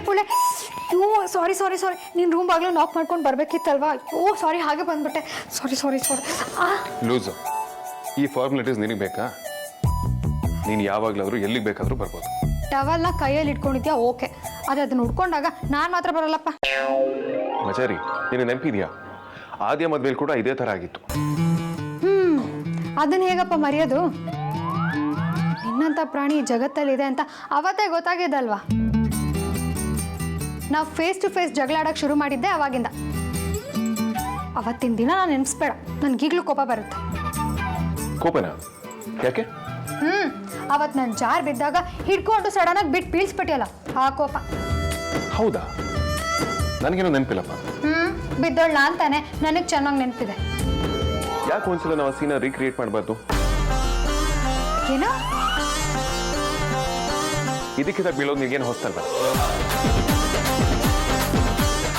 ಪುಳ್ಳೆ ಪುಳ್ಳೆ. ಅಯ್ಯೋ ಸಾರಿ ಸಾರಿ ಸಾರಿ, ನೀನು ರೂಮ್ ಬಾಗ್ಲು ನಾಕ್ ಮಾಡ್ಕೊಂಡು ಬರಬೇಕಿತ್ತಲ್ವಾ? ಅಯ್ಯೋ ಸಾರಿ, ಹಾಗೆ ಬಂದ್ಬಿಟ್ಟೆ. ಸಾರಿ ಸಾರಿ ಸಾರಿ. ಲೂಸು, ಈ ಫಾರ್ಮಾಲಿಟೀಸ್ ನಿನಗೆ ಬೇಕಾ? ನೀನು ಯಾವಾಗಲಾದರೂ ಎಲ್ಲಿಗೆ ಬೇಕಾದರೂ ಬರ್ಬೋದು. ಟವಲ್ನ ಕೈಯಲ್ಲಿ ಇಟ್ಕೊಂಡಿದ್ಯಾ ಓಕೆ, ಆದರೆ ಅದನ್ನ ಉಡ್ಕೊಂಡಾಗ ನಾನು ಮಾತ್ರ ಬರಲ್ಲಪ್ಪ. ಮಚಾರಿ, ನೀನು ನೆನಪಿದ್ಯಾ? ಆದ್ಯ ಮದ್ವೆಲಿ ಕೂಡ ಇದೇ ಥರ ಆಗಿತ್ತು. ಅದನ್ನ ಹೇಗಪ್ಪ ಮರೆಯೋದು? ನಿನ್ನಂಥ ಪ್ರಾಣಿ ಜಗತ್ತಲ್ಲಿದೆ ಅಂತ ಅವತ್ತೇ ಗೊತ್ತಾಗಿದ್ದಲ್ವಾ? ನಾವು ಫೇಸ್ ಟು ಫೇಸ್ ಜಗಳಾಡಕ್ಕೆ ಶುರು ಮಾಡಿದ್ದೆ ಅವಾಗಿಂದ. ಅವತ್ತಿನ ದಿನ ನಾನು ನೆನೆಸ್ಬೇಡ, ನನಗೀಗಲೂ ಕೋಪ ಬರುತ್ತೆ. ಕೋಪನಾ? ಯಾಕೆ? ಅವತ್ತು ನಾನು ಜಾರ್ ಬಿದ್ದಾಗ ಹಿಡ್ಕೊಂಡು ಸಡನ್ನಾಗಿ ಬಿಟ್ಟು ಬೀಳ್ಸ್ಬಿಟ್ಟಿಯಲ್ಲ, ಆ ಕೋಪ. ಹೌದಾ? ನನಗೇನೋ ನೆನಪಿಲ್ಲಪ್ಪ. ಬಿದ್ದೋಳ್ ಅಂತಾನೆ ನನಗೆ ಚೆನ್ನಾಗಿ ನೆನಪಿದೆ. ಯಾಕೆ ಒಂದ್ಸಲ ನಾವು ಸೀನ ರೀಕ್ರಿಯೇಟ್ ಮಾಡಬಾರ್ದು? ಏನೋ ಇದಕ್ಕಿಂತ ಬೀಳೋದು ನಿಗೇನು ಹೊಸ್ತಲ್ವ?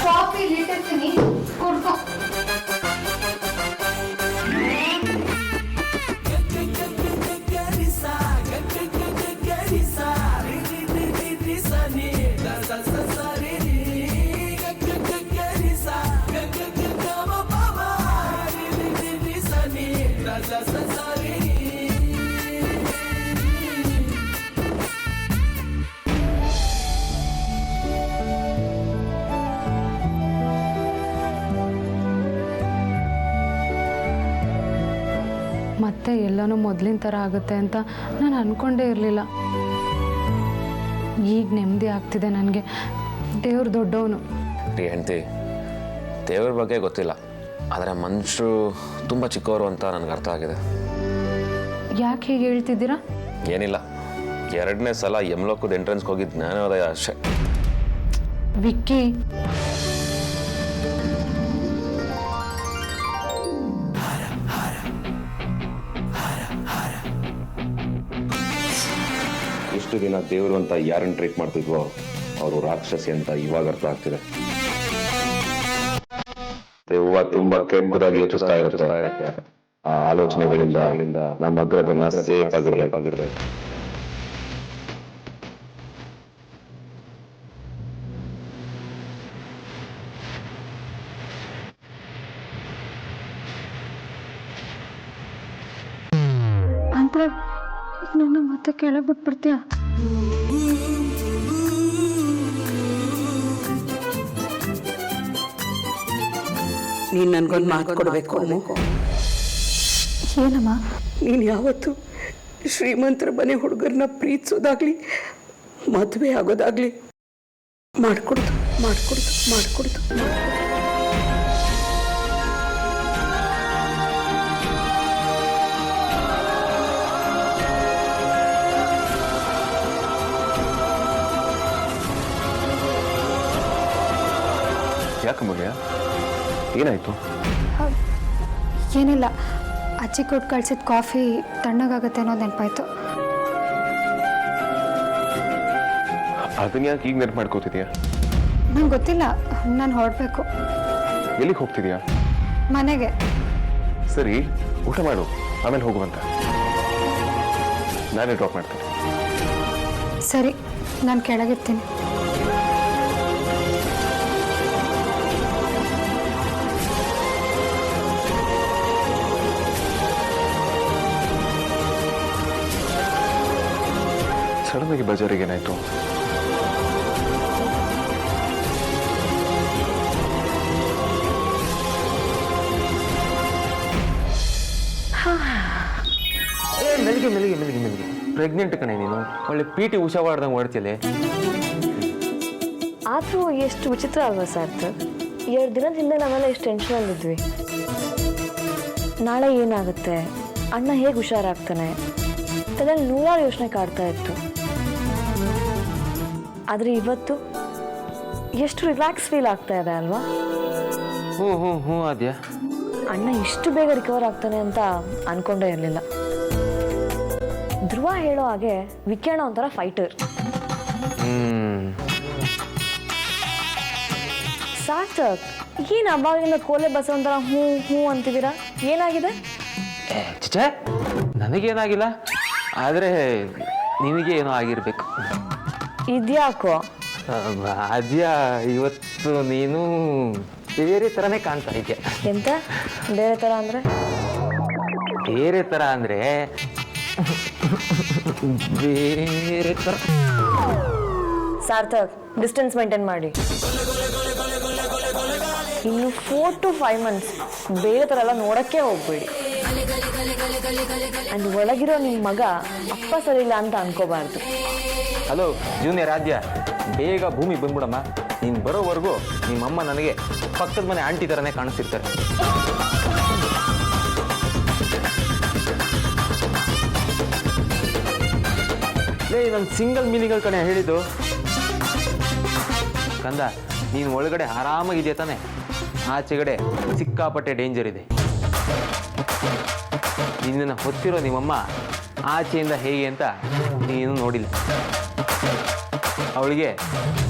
ಕಾಫಿ ಇಟ್ಟಿರ್ತೀನಿ, ಕುಡ್ಕೊ. ಮತ್ತೆ ಎಲ್ಲನೂ ಮೊದಲಿನ ಥರ ಆಗುತ್ತೆ ಅಂತ ನಾನು ಅಂದ್ಕೊಂಡೇ ಇರಲಿಲ್ಲ. ಈಗ ನೆಮ್ಮದಿ ಆಗ್ತಿದೆ ನನಗೆ. ದೇವ್ರು ದೊಡ್ಡವನು. ಹೆಂಡತಿ, ದೇವ್ರ ಬಗ್ಗೆ ಗೊತ್ತಿಲ್ಲ, ಆದರೆ ಮನುಷ್ಯರು ತುಂಬ ಚಿಕ್ಕವರು ಅಂತ ನನಗೆ ಅರ್ಥ ಆಗಿದೆ. ಯಾಕೆ ಹೀಗೆ ಹೇಳ್ತಿದ್ದೀರಾ? ಏನಿಲ್ಲ, 2ನೇ ಸಲ ಯಮಲೋಕದ ಎಂಟ್ರೆನ್ಸ್ಗೆ ಹೋಗಿದ್ದು ಜ್ಞಾನೋದಯ ಅಷ್ಟೇ. ವಿಕ್ಕಿ, ಇಷ್ಟು ದಿನ ದೇವರು ಅಂತ ಯಾರನ್ನು ಟ್ರೀಟ್ ಮಾಡ್ತಿದ್ವೋ ಅವರು ರಾಕ್ಷಸಿ ಅಂತ ಇವಾಗ ಅರ್ಥ ಆಗ್ತಿದೆ. ದೆವ್ವ ತುಂಬಾ ಕೆಂಪದಾಗಿ ಯೋಚಿಸ್ತಾ ಇರುತ್ತೆ. ಆ ಆಲೋಚನೆಗಳಿಂದ ನಮ್ಮ ಅಗ್ರಗಮನ ಸೇಫ್ ಆಗಿರ್ಬೇಕು. ಅಂದ್ರೆ ನನ್ನ ಮತ್ತೆ ಕೆಳಗೆ ಬಿಟ್ಬಿಡ್ತೀಯ? ನೀನು ನನಗೊಂದು ಮಾತು ಕೊಡಬೇಕು. ಏನಮ್ಮ? ನೀನು ಯಾವತ್ತು ಶ್ರೀಮಂತರ ಮನೆ ಹುಡುಗರನ್ನ ಪ್ರೀತಿಸೋದಾಗ್ಲಿ ಮದುವೆ ಆಗೋದಾಗ್ಲಿ ಮಾಡ್ಕೊಡ್ತು. ಯಾಕೆ ಮಗ, ಏನಾಯ್ತು? ಏನಿಲ್ಲ, ಅಜ್ಜಿ ಕೊಟ್ಟು ಕಳ್ಸಿದ ಕಾಫಿ ತಣ್ಣಗಾಗತ್ತೆ ಅನ್ನೋದು ನೆನಪಾಯ್ತು. ಅದನ್ನ ಯಾಕೆ ಈಗ ನೆನಪು ಮಾಡ್ಕೋತಿದ್ಯಾ? ನಂಗೆ ಗೊತ್ತಿಲ್ಲ, ನಾನು ಹೊರಡಬೇಕು. ಎಲ್ಲಿಗೆ ಹೋಗ್ತಿದ್ಯಾ? ಮನೆಗೆ. ಸರಿ, ಊಟ ಮಾಡು, ಆಮೇಲೆ ಹೋಗುವಂತ. ನಾನೇ ಡ್ರಾಪ್ ಮಾಡ್ತೀನಿ. ಸರಿ, ನಾನು ಕೆಳಗಿರ್ತೀನಿ. ಸಡನ್ ಆಗಿ ಬಜಾರಿಗೆ ಏನಾಯ್ತು? ಮೆಲ್ಲಿಗೆ ಪ್ರೆಗ್ನೆಂಟ್ ಕಣೆ ನೀನು. ಒಳ್ಳೆ PT ಉಷಾ ಮಾಡ್ದಂಗೆ ಮಾಡ್ತಿಯಲ್ಲೇ. ಆದರೂ ಎಷ್ಟು ವಿಚಿತ್ರ ಅಲ್ವಾ ಸಾರ್ಥಕ್? 2 ದಿನದ ಹಿಂದೆ ನಾವೆಲ್ಲ ಎಷ್ಟು ಟೆನ್ಷನಲ್ಲಿದ್ವಿ. ನಾಳೆ ಏನಾಗುತ್ತೆ, ಅಣ್ಣ ಹೇಗೆ ಹುಷಾರಾಗ್ತಾನೆ, ತಲೆಯಲ್ಲಿ 100 ಯೋಚನೆ ಕಾಡ್ತಾ ಇತ್ತು. ಆದರೆ ಇವತ್ತು ಎಷ್ಟು ರಿಲ್ಯಾಕ್ಸ್ ಫೀಲ್ ಆಗ್ತಾ ಇದೆ ಅಲ್ವಾ? ಹ್ಞೂ ಆದ್ಯಾ. ಅಣ್ಣ ಇಷ್ಟು ಬೇಗ ರಿಕವರ್ ಆಗ್ತಾನೆ ಅಂತ ಅನ್ಕೊಂಡೇ ಇರಲಿಲ್ಲ. ಧ್ರುವ ಹೇಳೋ ಹಾಗೆ ವಿಕಿರಣ ಒಂಥರ ಫೈಟರ್. ಸಾರ್ಥಕ್, ಏನು ಅವಾಗಿಂದ ಕೋಲೆ ಬಸ ಒಂಥರ ಹ್ಞೂ ಅಂತಿದ್ದೀರಾ? ಏನಾಗಿದೆ? ಚಿಚೆ, ನನಗೇನಾಗಿಲ್ಲ, ಆದರೆ ನಿನಗೆ ಏನೋ ಆಗಿರ್ಬೇಕು. ಇದ್ಯಾಕೋ ರಾಜ್ಯ ಇವತ್ತು ನೀನು ಬೇರೆ ಥರನೇ ಕಾಣ್ತಾ ಇದೆಯಾ. ಎಂತ ಬೇರೆ ಥರ ಅಂದರೆ? ಬೇರೆ ಥರ ಅಂದರೆ ಬೇರೆ ಥರ. ಸಾರ್ಥಕ್, ಡಿಸ್ಟೆನ್ಸ್ ಮೇಂಟೈನ್ ಮಾಡಿ. ಇನ್ನು 4 to 5 months ಬೇರೆ ಥರ ಎಲ್ಲ ನೋಡೋಕ್ಕೆ ಹೋಗ್ಬೇಡಿ. ಅಂಡ್ ಒಳಗಿರೋ ನಿಮ್ಮ ಮಗ ಅಪ್ಪ ಸರಿಯಿಲ್ಲ ಅಂತ ಅನ್ಕೋಬಾರ್ದು. ಹಲೋ ಜೂನಿಯರ್ ರಾಜ್ಯ, ಬೇಗ ಭೂಮಿಗೆ ಬಂದ್ಬಿಡಮ್ಮ. ನೀನು ಬರೋವರೆಗೂ ನಿಮ್ಮಮ್ಮ ನನಗೆ ಪಕ್ಕದ ಮನೆ ಆಂಟಿ ಥರನೇ ಕಾಣಿಸ್ತಿರ್ತಾರೆ. ಲೇ, ನನ್ನ ಸಿಂಗಲ್ ಮೀನಿಗಳ ಕಡೆ ಹೇಳಿದ್ದು. ಕಂದ, ನೀನು ಒಳಗಡೆ ಆರಾಮಾಗಿದೆಯಾ ತಾನೆ? ಆಚೆಗಡೆ ಸಿಕ್ಕಾಪಟ್ಟೆ ಡೇಂಜರ್ ಇದೆ. ನಿನ್ನನ್ನು ಹೊತ್ತಿರೋ ನಿಮ್ಮಮ್ಮ ಆಚೆಯಿಂದ ಹೇಗೆ ಅಂತ ನೀನು ನೋಡಿಲ್ಲ. ಅವಳಿಗೆ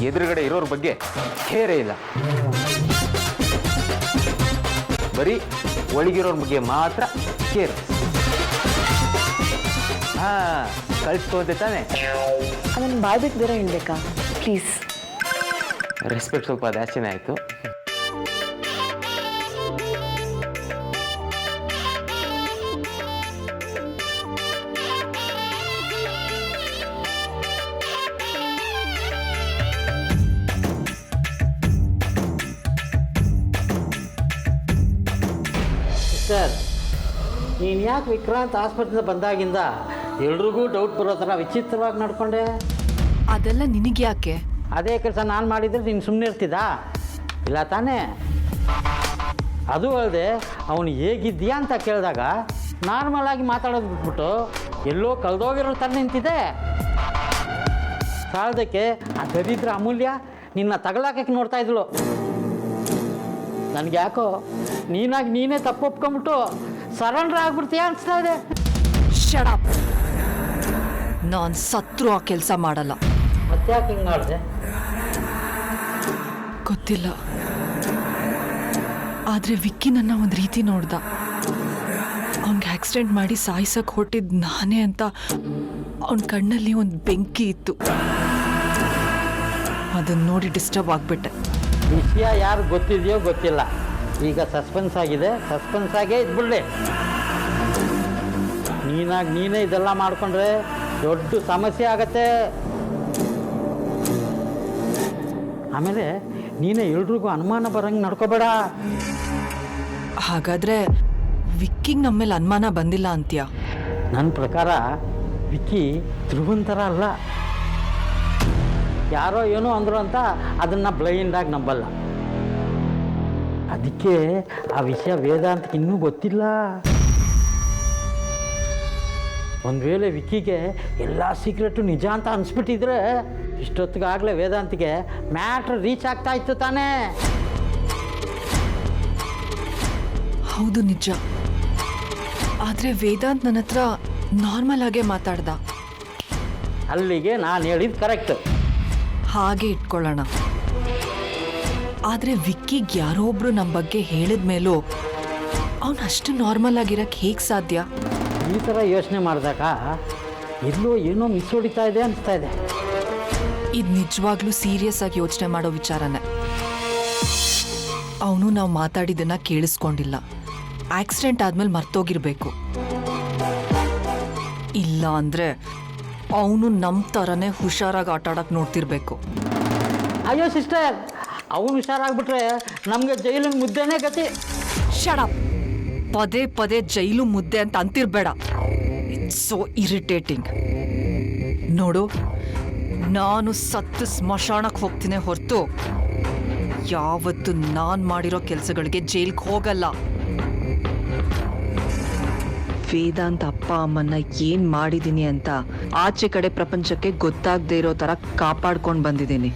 ಎದುರುಗಡೆ ಇರೋರ ಬಗ್ಗೆ ಕೇರೇ ಇಲ್ಲ. ಬರೀ ಒಳಗಿರೋರ ಬಗ್ಗೆ ಮಾತ್ರ ಕೇರ್. ಕಳಿಸ್ಕೊಂತೆ ತಾನೆ? ಅದನ್ನು ಬಾಯ್ಬಿಟ್ಟು ಬೇರೆ ಹೇಳಬೇಕಾ? ಪ್ಲೀಸ್. ರೆಸ್ಪೆಕ್ಟ್ ಸ್ವಲ್ಪ ಜಾಸ್ತಿನೇ ಆಯಿತು. ಸರ್, ನೀನು ಯಾಕೆ ವಿಕ್ರಾಂತ್ ಆಸ್ಪತ್ರೆಯಿಂದ ಬಂದಾಗಿಂದ ಎಲ್ರಿಗೂ ಡೌಟ್ ಬರೋ ಥರ ವಿಚಿತ್ರವಾಗಿ ನಡ್ಕೊಂಡೆ? ಅದೆಲ್ಲ ನಿನಗೆ ಯಾಕೆ? ಅದೇ ಕೆಲಸ ನಾನು ಮಾಡಿದರೆ ನೀನು ಸುಮ್ಮನೆ ಇರ್ತಿದ್ದಾ? ಇಲ್ಲ ತಾನೇ? ಅದು ಅಲ್ಲದೆ ಅವನು ಹೇಗಿದ್ದೀಯಾ ಅಂತ ಕೇಳಿದಾಗ ನಾರ್ಮಲ್ ಆಗಿ ಮಾತಾಡೋದು ಬಿಟ್ಬಿಟ್ಟು ಎಲ್ಲೋ ಕಳೆದೋಗಿರೋ ಥರ ನಿಂತಿದೆ. ಸಾಲದಕ್ಕೆ ಆ ದರಿದ್ರ ಅಮೂಲ್ಯ ನಿನ್ನ ತಗಲಾಕಕ್ಕೆ ನೋಡ್ತಾ ಇದ್ಳು. ನನಗೆ ಯಾಕೋ ನೀನಾಗಿ ನೀನೇ ತಪ್ಪು ಒಪ್ಕೊಂಬಿಟ್ಟು ಸರೆಂಡರ್ ಆಗ್ಬಿಡ್ತೀಯ ಅನಿಸ್ತಾ ಇದೆ. ಶಡಪ್. ನಾನು ಸತ್ರು ಆ ಕೆಲಸ ಮಾಡಲ್ಲ. ಮತ್ತೆ ಯಾಕೆ ಹಿಂಗೆ ಮಾಡಿದೆ? ಗೊತ್ತಿಲ್ಲ, ಆದರೆ ವಿಕ್ಕಿ ನನ್ನ ಒಂದು ರೀತಿ ನೋಡ್ದ. ಅವನಿಗೆ ಆಕ್ಸಿಡೆಂಟ್ ಮಾಡಿ ಸಾಯಿಸಕ್ಕೆ ಹೊಟ್ಟಿದ್ದು ನಾನೇ ಅಂತ ಅವನ ಕಣ್ಣಲ್ಲಿ ಒಂದು ಬೆಂಕಿ ಇತ್ತು. ಅದನ್ನು ನೋಡಿ ಡಿಸ್ಟರ್ಬ್ ಆಗಿಬಿಟ್ಟೆ. ವಿಷಯ ಯಾರು ಗೊತ್ತಿದೆಯೋ ಗೊತ್ತಿಲ್ಲ, ಈಗ ಸಸ್ಪೆನ್ಸ್ ಆಗಿದೆ. ಸಸ್ಪೆನ್ಸ್ ಆಗೇ ಇದ್ಬಿಡ್ಲಿ. ನೀನಾಗಿ ನೀನೇ ಇದೆಲ್ಲ ಮಾಡಿಕೊಂಡ್ರೆ ದೊಡ್ಡ ಸಮಸ್ಯೆ ಆಗತ್ತೆ. ಆಮೇಲೆ ನೀನೇ ಎಲ್ರಿಗೂ ಅನುಮಾನ ಬರಂಗೆ ನಡ್ಕೋಬೇಡ. ಹಾಗಾದ್ರೆ ವಿಕ್ಕಿಗೆ ನಮ್ಮ ಮೇಲೆ ಅನುಮಾನ ಬಂದಿಲ್ಲ ಅಂತ್ಯಾ? ನನ್ನ ಪ್ರಕಾರ ವಿಕ್ಕಿ ಧ್ರುವನ್ ಥರ ಅಲ್ಲ. ಯಾರೋ ಏನೋ ಅಂದರು ಅಂತ ಅದನ್ನು ಬ್ಲೈಂಡಾಗಿ ನಂಬಲ್ಲ. ಅದಕ್ಕೆ ಆ ವಿಷಯ ವೇದಾಂತಕ್ಕೆ ಇನ್ನೂ ಗೊತ್ತಿಲ್ಲ. ಒಂದು ವೇಳೆ ವಿಕ್ಕಿಗೆ ಎಲ್ಲ ಸೀಕ್ರೆಟು ನಿಜ ಅಂತ ಅನಿಸ್ಬಿಟ್ಟಿದ್ರೆ ಇಷ್ಟೊತ್ತಿಗಾಗಲೇ ವೇದಾಂತಿಗೆ ಮ್ಯಾಟ್ರ್ ರೀಚ್ ಆಗ್ತಾ ಇತ್ತು ತಾನೇ? ಹೌದು, ನಿಜ. ಆದರೆ ವೇದಾಂತ್ ನನ್ನ ಹತ್ರ ನಾರ್ಮಲ್ ಆಗೇ ಮಾತಾಡ್ದ. ಅಲ್ಲಿಗೆ ನಾನು ಹೇಳಿದ್ದು ಕರೆಕ್ಟ್. ಹಾಗೆ ಇಟ್ಕೊಳ್ಳೋಣ. ಆದರೆ ವಿಕ್ಕಿಗೆ ಯಾರೋ ಒಬ್ರು ನಮ್ಮ ಬಗ್ಗೆ ಹೇಳಿದ ಮೇಲೂ ಅವನು ಅಷ್ಟು ನಾರ್ಮಲ್ ಆಗಿರಕ್ಕೆ ಹೇಗೆ ಸಾಧ್ಯ? ಈ ಥರ ಯೋಚನೆ ಮಾಡಿದಾಗ ಎಲ್ಲೋ ಏನೋ ಮಿಸ್ ಹೊಡಿತಾ ಇದೆ ಅನಿಸ್ತಾ ಇದೆ. ಇದು ನಿಜವಾಗ್ಲೂ ಸೀರಿಯಸ್ ಆಗಿ ಯೋಚನೆ ಮಾಡೋ ವಿಚಾರನೇ. ಅವನು ನಾವು ಮಾತಾಡಿದ್ದನ್ನ ಕೇಳಿಸ್ಕೊಂಡಿಲ್ಲ. ಆಕ್ಸಿಡೆಂಟ್ ಆದ್ಮೇಲೆ ಮರ್ತೋಗಿರ್ಬೇಕು. ಇಲ್ಲ ಅಂದರೆ ಅವನು ನಮ್ಮ ಥರನೇ ಹುಷಾರಾಗಿ ಆಟ ಆಡೋಕ್ಕೆ ನೋಡ್ತಿರ್ಬೇಕು. ಅಯ್ಯೋ ಸಿಸ್ಟರ್, ಅವನು ಹುಷಾರಾಗ್ಬಿಟ್ರೆ ನಮಗೆ ಜೈಲಿನ ಮುದ್ದೆನೇ ಗತಿ. ಶಡಪ್. ಪದೇ ಪದೇ ಜೈಲು ಮುದ್ದೆ ಅಂತ ಅಂತಿರ್ಬೇಡ. It's so irritating. ನೋಡು, ನಾನು ಸತ್ತು ಸ್ಮಶಾನಕ್ಕೆ ಹೋಗ್ತೀನಿ ಹೊರತು ಯಾವತ್ತು ನಾನು ಮಾಡಿರೋ ಕೆಲಸಗಳಿಗೆ ಜೈಲ್ಗೆ ಹೋಗಲ್ಲ. ವೇದಾಂತ ಅಪ್ಪ ಅಮ್ಮನ್ನ ಏನ್ ಮಾಡಿದ್ದೀನಿ ಅಂತ ಆಚೆ ಕಡೆ ಪ್ರಪಂಚಕ್ಕೆ ಗೊತ್ತಾಗದೇ ಇರೋ ಥರ ಕಾಪಾಡ್ಕೊಂಡು ಬಂದಿದ್ದೀನಿ.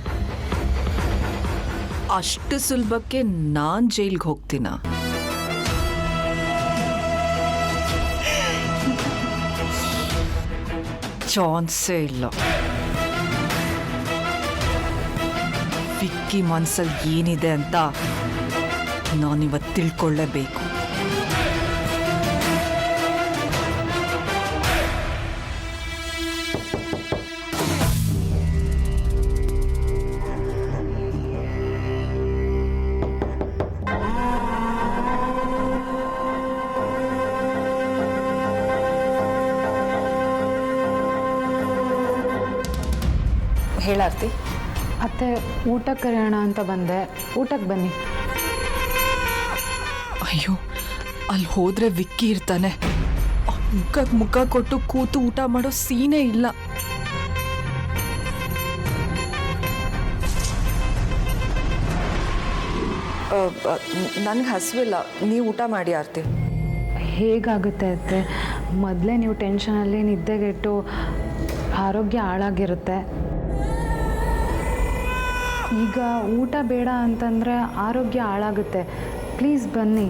ಅಷ್ಟು ಸುಲಭಕ್ಕೆ ನಾನು ಜೈಲ್ಗೆ ಹೋಗ್ತೀನ? ಚಾನ್ಸೇ ಇಲ್ಲ. ವಿಕ್ಕಿ ಮನ್ಸಲ್ಲಿ ಏನಿದೆ ಅಂತ ನಾನಿವತ್ತು ತಿಳ್ಕೊಳ್ಳೇಬೇಕು. ಹೇಳಾರ್ತಿ. ಅತ್ತೆ ಊಟಕ್ಕೆ ಕರೆಯೋಣ ಅಂತ ಬಂದೆ, ಊಟಕ್ಕೆ ಬನ್ನಿ. ಅಯ್ಯೋ, ಅಲ್ಲಿ ಹೋದ್ರೆ ವಿಕ್ಕಿ ಇರ್ತಾನೆ. ಮುಖಕ್ಕೆ ಮುಖ ಕೊಟ್ಟು ಕೂತು ಊಟ ಮಾಡೋ ಸೀನೇ ಇಲ್ಲ. ನನಗೆ ಹಸಿವಿಲ್ಲ, ನೀವು ಊಟ ಮಾಡಿ ಆರ್ತಿ. ಹೇಗಾಗುತ್ತೆ ಅತ್ತೆ? ಮೊದಲೇ ನೀವು ಟೆನ್ಷನಲ್ಲಿ ನಿದ್ದೆಗೆಟ್ಟು ಆರೋಗ್ಯ ಹಾಳಾಗಿರುತ್ತೆ. ಈಗ ಊಟ ಬೇಡ ಅಂತಂದರೆ ಆರೋಗ್ಯ ಹಾಳಾಗುತ್ತೆ. ಪ್ಲೀಸ್ ಬನ್ನಿ.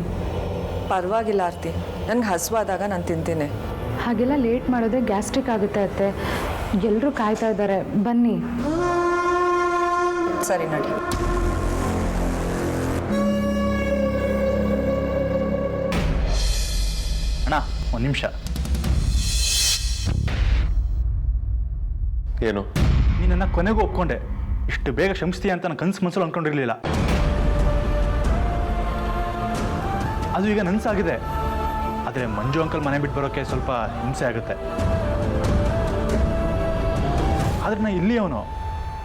ಪರವಾಗಿಲ್ಲ ಆರ್ತಿ, ನನಗೆ ಹಸಿವಾದಾಗ ನಾನು ತಿಂತೀನಿ. ಹಾಗೆಲ್ಲ ಲೇಟ್ ಮಾಡಿದ್ರೆ ಗ್ಯಾಸ್ಟ್ರಿಕ್ ಆಗುತ್ತೆ ಅತ್ತೆ. ಎಲ್ಲರೂ ಕಾಯ್ತಾ ಇದ್ದಾರೆ, ಬನ್ನಿ. ಸರಿ ನಡಿ. ಅಣ್ಣ ಒಂದು ನಿಮಿಷ. ಏನು? ನೀನನ್ನ ಕೊನೆಗೂ ಒಪ್ಕೊಂಡೆ. ಇಷ್ಟು ಬೇಗ ಕ್ಷಮಿಸ್ತೀಯ ಅಂತ ನಾನು ಕನಸು ಮನಸ್ಸಲ್ಲಿ ಅಂದ್ಕೊಂಡಿರಲಿಲ್ಲ. ಅದು ಈಗ ನನಸಾಗಿದೆ. ಆದರೆ ಮಂಜು ಅಂಕಲ್ ಮನೆ ಬಿಟ್ಟು ಬರೋಕ್ಕೆ ಸ್ವಲ್ಪ ಹಿಂಸೆ ಆಗುತ್ತೆ. ಆದರೆ ನಾನು ಇಲ್ಲಿ ಅವನು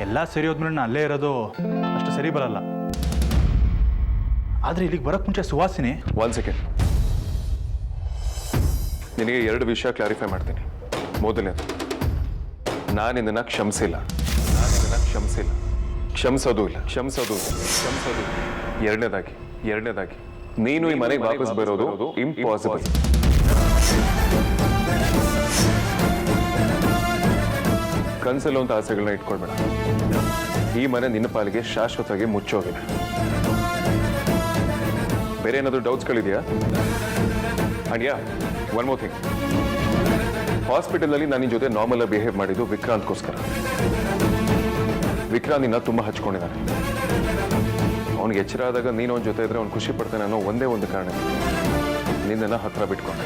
ಎಲ್ಲ ಸರಿ ಹೋದ್ಮೇಲೆ ನಾನು ಅಲ್ಲೇ ಇರೋದು ಅಷ್ಟು ಸರಿ ಬರಲ್ಲ. ಆದರೆ ಇಲ್ಲಿಗೆ ಬರೋಕ್ಕೆ ಮುಂಚೆ ಸುವಾಸಿನಿ. 1 ಸೆಕೆಂಡ್. ನಿನಗೆ 2 ವಿಷಯ ಕ್ಲಾರಿಫೈ ಮಾಡ್ತೀನಿ. ಮೊದಲನೇದು, ನಾನು ನಿನ್ನನ್ನು ಕ್ಷಮಿಸಿಲ್ಲ. ಕ್ಷಮಿಸೋದು ಇಲ್ಲ. ಎರಡನೇದಾಗಿ ನೀನು ಈ ಮನೆಗೆ ವಾಪಸ್ ಬರೋದು ಇಂಪಾಸಿಬಲ್. ಕನಸಲ್ಲೋ ಅಂತ ಆಸೆಗಳನ್ನ ಇಟ್ಕೊಳ್ಬೇಡ. ಈ ಮನೆ ನಿನ್ನ ಪಾಲಿಗೆ ಶಾಶ್ವತವಾಗಿ ಮುಚ್ಚೋಗಿದೆ. ಬೇರೆ ಏನಾದರೂ ಡೌಟ್ಸ್ಗಳಿದೆಯಾ? And yeah, one more thing. ಹಾಸ್ಪಿಟಲಲ್ಲಿ ನಾನು ನಿನ್ನ ಜೊತೆ ನಾರ್ಮಲ್ ಆಗಿ ಬಿಹೇವ್ ಮಾಡಿದ್ದು ವಿಕ್ರಾಂತ್ಗೋಸ್ಕರ. ವಿಕ್ರಾಂತ್ ನಿನ್ನ ತುಂಬ ಹಚ್ಕೊಂಡಿದ್ದಾನೆ. ಅವನಿಗೆ ಎಚ್ಚರ ಆದಾಗ ನೀನು ಅವನ ಜೊತೆ ಇದ್ರೆ ಅವ್ನು ಖುಷಿ ಪಡ್ತಾನೆ ಅನ್ನೋ ಒಂದೇ ಒಂದು ಕಾರಣ ನಿನ್ನನ್ನು ಹತ್ರ ಬಿಟ್ಕೊಂಡೆ.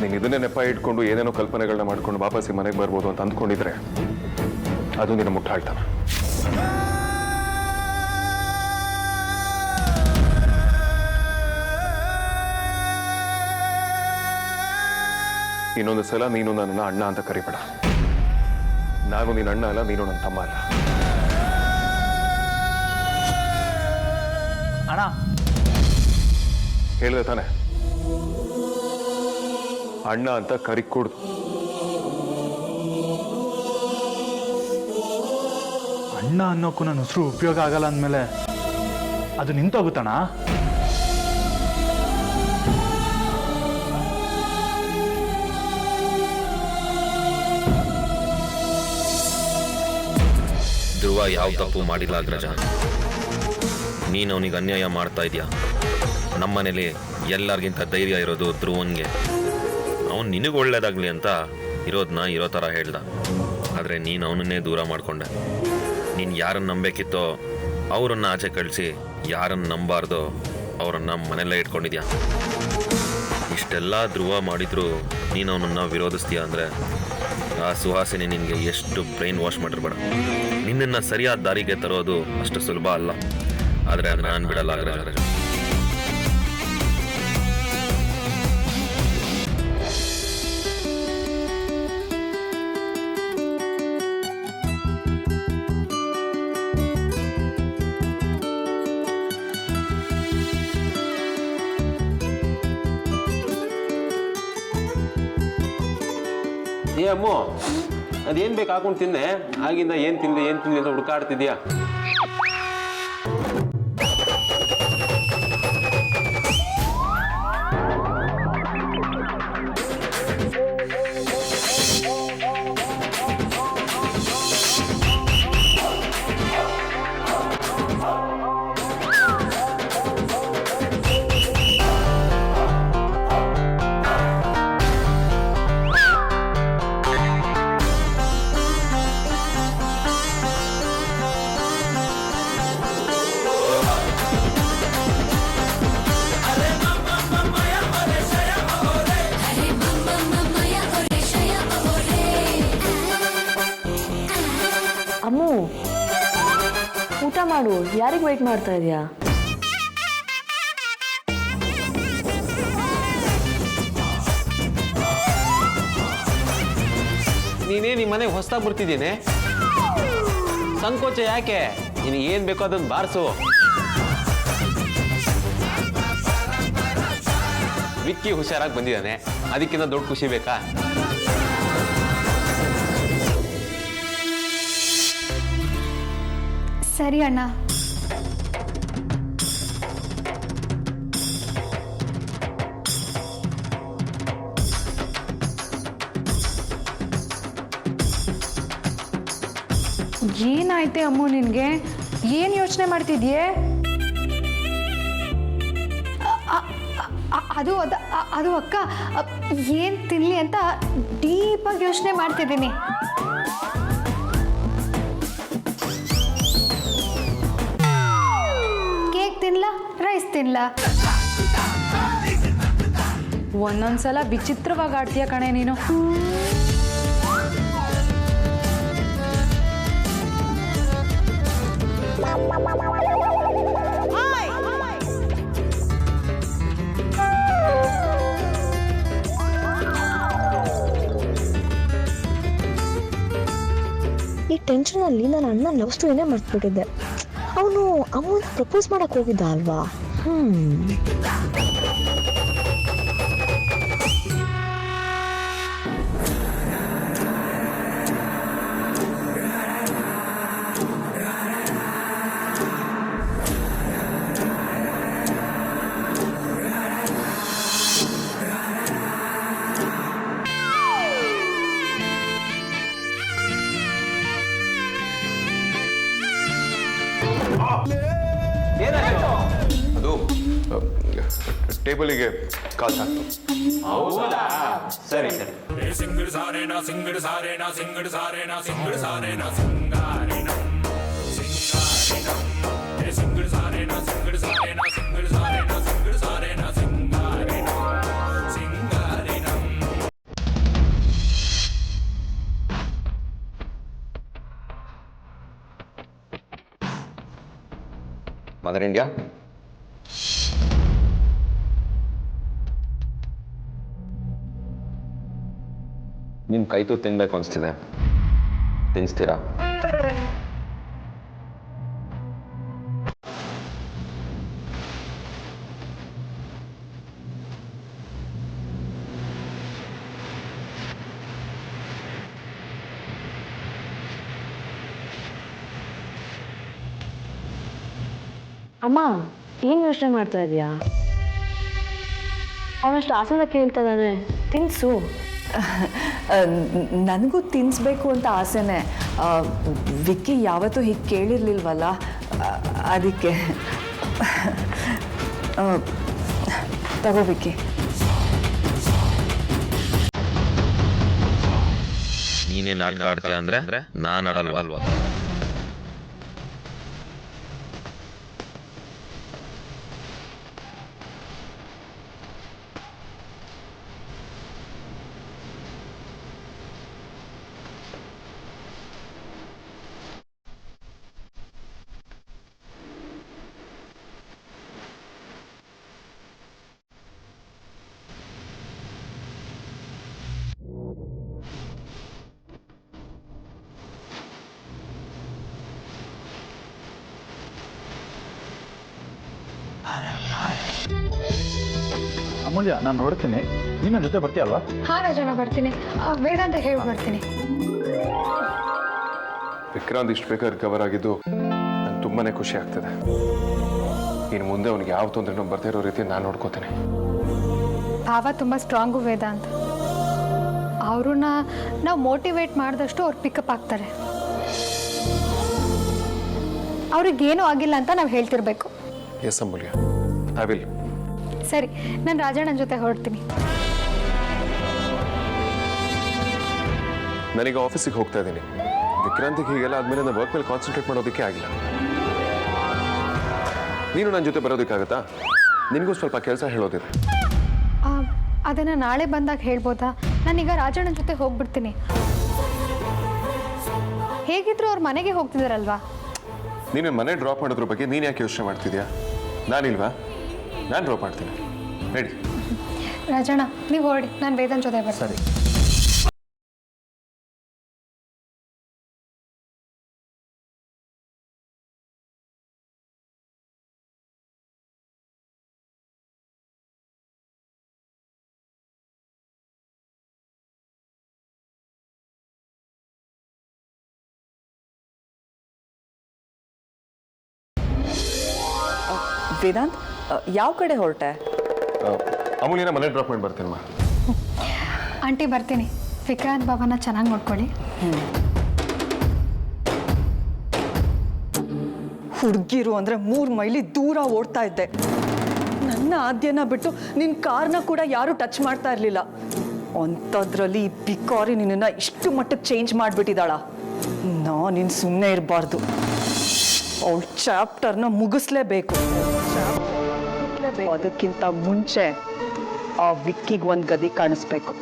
ನೀನು ಇದನ್ನೇ ನೆಪ ಇಟ್ಕೊಂಡು ಏನೇನೋ ಕಲ್ಪನೆಗಳನ್ನ ಮಾಡ್ಕೊಂಡು ವಾಪಸ್ ಈ ಮನೆಗೆ ಬರ್ಬೋದು ಅಂತ ಅಂದ್ಕೊಂಡಿದ್ರೆ ಅದು ನಿನ್ನ ಮುಟ್ಟಾಳ್ತಾನ. ಇನ್ನೊಂದು ಸಲ ನೀನು ನನ್ನನ್ನು ಅಣ್ಣ ಅಂತ ಕರಿಬೇಡ. ನಾನು ನಿನ್ನ ಅಣ್ಣ ಅಲ್ಲ, ನೀನು ನನ್ನ ತಮ್ಮ ಅಲ್ಲ. ಅಣ್ಣ ಹೇಳಿದೆ ತಾನೆ, ಅಣ್ಣ ಅಂತ ಕರಿಕೂಡ್ದು. ಅಣ್ಣ ಅನ್ನೋಕ್ಕೂ ನನ್ನ ಹೆಸರು ಉಪಯೋಗ ಆಗಲ್ಲ ಅಂದಮೇಲೆ ಅದು ನಿಂತೋಗುತ್ತಣ್ಣ. ಧ್ರುವ ಯಾವ ತಪ್ಪು ಮಾಡಿಲ್ಲ ಅಗ್ರಜ. ನೀನು ಅವನಿಗೆ ಅನ್ಯಾಯ ಮಾಡ್ತಾ ಇದೆಯಾ. ನಮ್ಮನೇಲಿ ಎಲ್ಲರಿಗಿಂತ ಧೈರ್ಯ ಇರೋದು ಧ್ರುವನ್ಗೆ. ಅವನು ನಿನಗೆ ಒಳ್ಳೇದಾಗಲಿ ಅಂತ ಇರೋದನ್ನ ಇರೋ ಥರ ಹೇಳ್ದ. ಆದರೆ ನೀನು ಅವನನ್ನೇ ದೂರ ಮಾಡಿಕೊಂಡೆ. ನೀನು ಯಾರನ್ನು ನಂಬೇಕಿತ್ತೋ ಅವರನ್ನು ಆಚೆ ಕಳಿಸಿ ಯಾರನ್ನು ನಂಬಾರ್ದೋ ಅವರನ್ನು ಮನೆಯಲ್ಲೇ ಇಟ್ಕೊಂಡಿದ್ಯಾ. ಇಷ್ಟೆಲ್ಲ ಧ್ರುವ ಮಾಡಿದ್ರು ನೀನು ಅವನನ್ನು ವಿರೋಧಿಸ್ತೀಯ ಅಂದರೆ ಆ ಸುಹಾಸಿನಿ ನಿನಗೆ ಎಷ್ಟು ಬ್ರೈನ್ ವಾಶ್ ಮಾಡಿರ್ಬೇಡ. ನಿನ್ನನ್ನು ಸರಿಯಾದ ದಾರಿಗೆ ತರೋದು ಅಷ್ಟು ಸುಲಭ ಅಲ್ಲ. ಆದರೆ ನಾನು ಬಿಡಲ್ಲ ಅಗ್ರಜ. ಏ ಅಮ್ಮು, ಅದೇನು ಬೇಕು ಹಾಕೊಂಡು ತಿಂದೆ. ಆಗಿಂದ ಏನು ತಿಂದೆ ಅಂತ ಹುಡುಕಾಡ್ತಿದ್ಯಾ? ಅಮ್ಮು, ಊಟ ಮಾಡು. ಯಾರಿಗೆ ವೆಯ್ಟ್ ಮಾಡ್ತಾ ಇದೀಯಾ? ನೀನೇ ನಿಮ್ಮ ಮನೆಗೆ ಹೊಸ್ದಾಗಿ ಬರ್ತಿದ್ದೀನಿ, ಸಂಕೋಚ ಯಾಕೆ? ನಿನಗೆ ಏನು ಬೇಕೋ ಅದನ್ನು ಬಾರಿಸು. ವಿಕ್ಕಿ ಹುಷಾರಾಗಿ ಬಂದಿದ್ದಾನೆ, ಅದಕ್ಕಿಂತ ದೊಡ್ಡ ಖುಷಿ ಬೇಕಾ? ಸರಿ ಅಣ್ಣ. ಏನಾಯ್ತೆ ಅಮ್ಮು ನಿನಗೆ? ಏನು ಯೋಚನೆ ಮಾಡ್ತಿದ್ಯೆ? ಅದು ಅಕ್ಕ, ಏನು ತಿನ್ನಲಿ ಅಂತ ಡೀಪಾಗಿ ಯೋಚನೆ ಮಾಡ್ತಿದ್ದೀನಿ. ಕೇಕ್ ತಿನ್ಲಾ, ರೈಸ್ ತಿನ್ಲಾ? ಒಂದೊಂದ್ಸಲ ವಿಚಿತ್ರವಾಗಿ ಆಡ್ತೀಯ ಕಣೆ ನೀನು. ಈ ಟೆನ್ಷನಲ್ಲಿ ನಾನು ಅಣ್ಣ ಲವ್ ಸ್ಟೋರಿನೇ ಮರ್ತ್ಬಿಟ್ಟಿದ್ದೆ. ಅವನು ಅಮ್ಮನ ಪ್ರಪೋಸ್ ಮಾಡಕ್ ಹೋಗಿದ್ದ ಅಲ್ವಾ? ಅದು ಟೇಬಲಿಗೆ ಕಾಲ್ ಹಾಕ್ತು. ಹೌದಾ? ಸರಿ ಸರಿ. ಮದರ್ ಇಂಡಿಯಾ, ನಿಮ್ ಕೈತು ತಿನ್ಬೇಕು ಅನಿಸ್ತಿದೆ, ತಿನ್ಸ್ತೀರಾ? ಅಮ್ಮ, ಏನು ಯೋಚನೆ ಮಾಡ್ತಾ ಇದೀಯಾ? ಅವನಷ್ಟು ಆಸನ ಕೇಳ್ತಾ ಇದ್ದಾನೆ, ತಿನ್ಸು. ನನಗೂ ತಿನ್ನಿಸ್ಬೇಕು ಅಂತ ಆಸೆನೇ. ವಿಕ್ಕಿ ಯಾವತ್ತೂ ಹೀಗೆ ಕೇಳಿರ್ಲಿಲ್ವಲ್ಲ, ಅದಕ್ಕೆ. ತಗೋ ವಿಕ್ಕಿ. ನೀನೇ ನಾಟಕ ಆಡ್ತೀಯ ಅಂದ್ರೆ ನಾನು ಆಡಲ್ವಾ? ಅಮೂಲ್ಯ, ನಾನು ಹೊರಡ್ತೀನಿ, ನೀನು ನನ್ನ ಜೊತೆ ಬರ್ತೀಯಲ್ವಾ? ಹಾ ರಾಜಣ್ಣ, ಬರ್ತೀನಿ. ವೇದಾಂತ ಹೇಳಿ ಬರ್ತೀನಿ. ವಿಕ್ರಾಂತ್ ಇಷ್ಟು ಬೇಗ ರಿಕವರ್ ಆಗಿದ್ದು ನಂಗೆ ತುಂಬಾನೇ ಖುಷಿ ಆಗ್ತದೆ. ಇನ್ನು ಮುಂದೆ ಅವ್ನಿಗೆ ಯಾವ ತೊಂದರೆನೂ ಬರ್ತಾ ಇರೋ ರೀತಿ ನಾನು ನೋಡ್ಕೋತೀನಿ. ಭಾವ ತುಂಬ ಸ್ಟ್ರಾಂಗು ವೇದಾಂತ್. ಅವ್ರನ್ನ ನಾವು ಮೋಟಿವೇಟ್ ಮಾಡಿದಷ್ಟು ಅವ್ರು ಪಿಕಪ್ ಆಗ್ತಾರೆ. ಅವ್ರಿಗೇನೂ ಆಗಿಲ್ಲ ಅಂತ ನಾವು ಹೇಳ್ತಿರ್ಬೇಕು. Yes Amulya, I will. ಸರಿ, ನಾನು ರಾಜಣ್ಣನ ಜೊತೆ ಹೊರಡ್ತೀನಿ. ನಾನೀಗ ಆಫೀಸಿಗೆ ಹೋಗ್ತಾ ಇದ್ದೀನಿ. ವಿಕ್ರಾಂತಿಗೆ ಹೀಗೆಲ್ಲ ಆದಮೇಲೆ ನಾನು ವರ್ಕ್ ಮೇಲೆ ಕಾನ್ಸಂಟ್ರೇಟ್ ಮಾಡೋದಕ್ಕೆ ಆಗಿಲ್ಲ. ನೀನು ನನ್ನ ಜೊತೆ ಬರೋದಕ್ಕಾಗತ್ತಾ? ನಿನಗೂ ಸ್ವಲ್ಪ ಕೆಲಸ ಹೇಳೋದಿದೆ. ಅದನ್ನು ನಾಳೆ ಬಂದಾಗ ಹೇಳ್ಬೋದಾ? ನಾನೀಗ ರಾಜಣ್ಣನ ಜೊತೆ ಹೋಗ್ಬಿಡ್ತೀನಿ. ಹೇಗಿದ್ರು ಅವ್ರ ಮನೆಗೆ ಹೋಗ್ತಿದ್ದಾರಲ್ವಾ? ನೀನು ಮನೆ ಡ್ರಾಪ್ ಮಾಡೋದ್ರ ಬಗ್ಗೆ ನೀನು ಯಾಕೆ ಯೋಚನೆ ಮಾಡ್ತಿದ್ಯಾ? ನಾನಿಲ್ವಾ? ನಾನು ಡ್ರಾಪ್ ಮಾಡ್ತೀನಿ. ರೆಡಿ? ರಾಜಣ್ಣ, ನೀವು ಹೊರಡಿ, ನಾನು ವೇದಾಂತ್ ಜೊತೆ ಬರ್ತೀನಿ. ಸರಿ. ವೇದಾಂತ್ ಯಾವ ಕಡೆ ಹೊರಟೆ? ಅಮೂಲ್ಯನ ಮನೆ ಡ್ರಾಪ್ ಮಾಡಿ ಬರ್ತೀನಮ್ಮ. ಆಂಟಿ ಬರ್ತೀನಿ. ವಿಕ್ರಾಂತ್ ಬಾಬಾನ ಚೆನ್ನಾಗಿ ನೋಡ್ಕೊಳ್ಳಿ. ಹುಡುಗಿರು ಅಂದರೆ 3 ಮೈಲಿ ದೂರ ಓಡ್ತಾ ಇದ್ದೆ. ನನ್ನ ಆದ್ಯನ ಬಿಟ್ಟು ನಿನ್ನ ಕಾರ್ನ ಕೂಡ ಯಾರೂ ಟಚ್ ಮಾಡ್ತಾ ಇರಲಿಲ್ಲ. ಅಂಥದ್ರಲ್ಲಿ ಈ ಬಿಕಾರಿ ನಿನ್ನನ್ನು ಇಷ್ಟು ಮಟ್ಟಕ್ಕೆ ಚೇಂಜ್ ಮಾಡಿಬಿಟ್ಟಿದ್ದಾಳ. ನೀನು ಸುಮ್ಮನೆ ಇರಬಾರ್ದು. ಅವಳ ಚಾಪ್ಟರ್ನ ಮುಗಿಸ್ಲೇಬೇಕು. ಅದಕ್ಕಿಂತ ಮುಂಚೆ ಆ ವಿಕ್ಕಿಗೆ ಒಂದು ಗದಿ ಕಾಣಿಸ್ಬೇಕು.